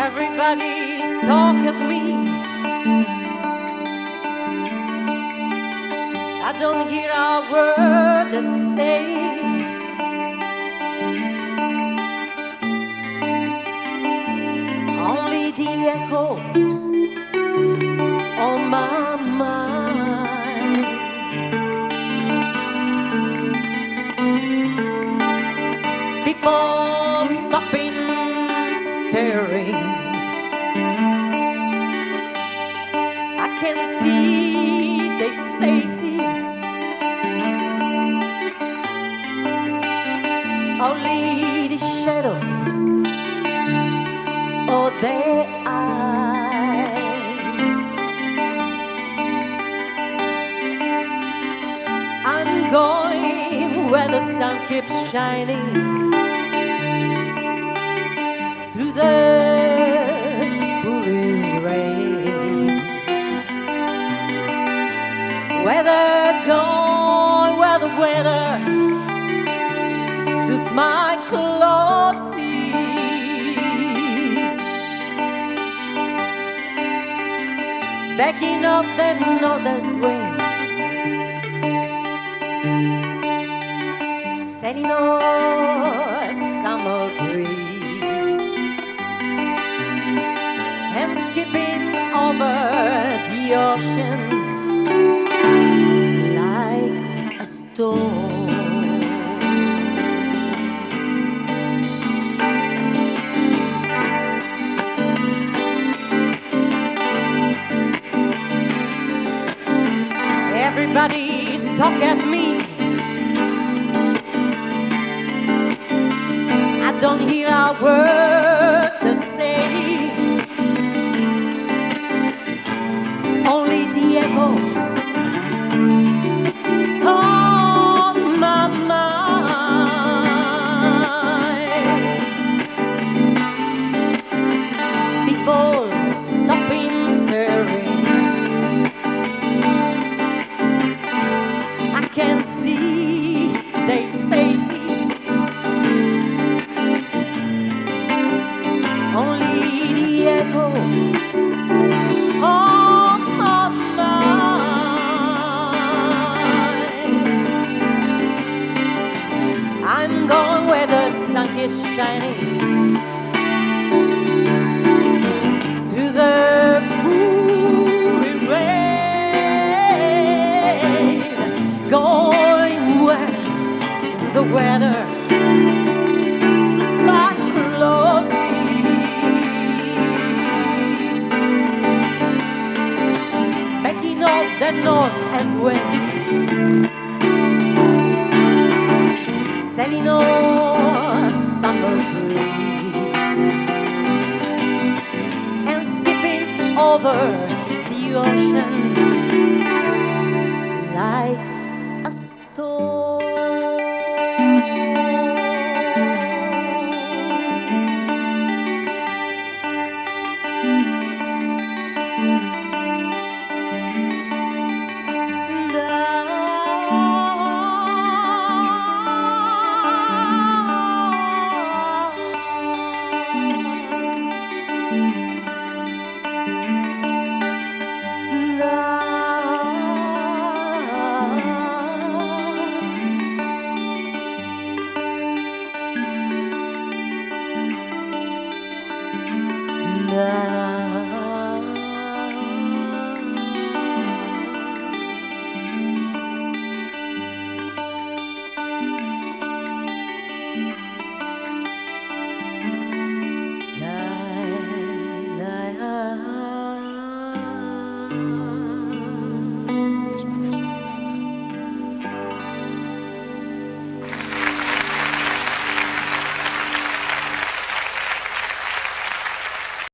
Everybody's talking at me. I don't hear a word to say. Only the echoes on my mind. People stopping, staring. I can see their faces. Only the shadows of their eyes. I'm going where the sun keeps shining through the pouring rain. Where the weather suits my clothes. Backing up the northern wind, sailing on a summer breeze, and skipping over the ocean like a stone. Everybody's talking at me. I don't hear a word to say. Only the echoes on my mind. People stopping, staring. I can see their faces. Only the echoes on my mind. I'm going where the sun keeps shining through the pouring rain. Going where the weather suits my clothes. Backing up the north as wind, sailing on a summer breeze, and skipping over the ocean like a stone.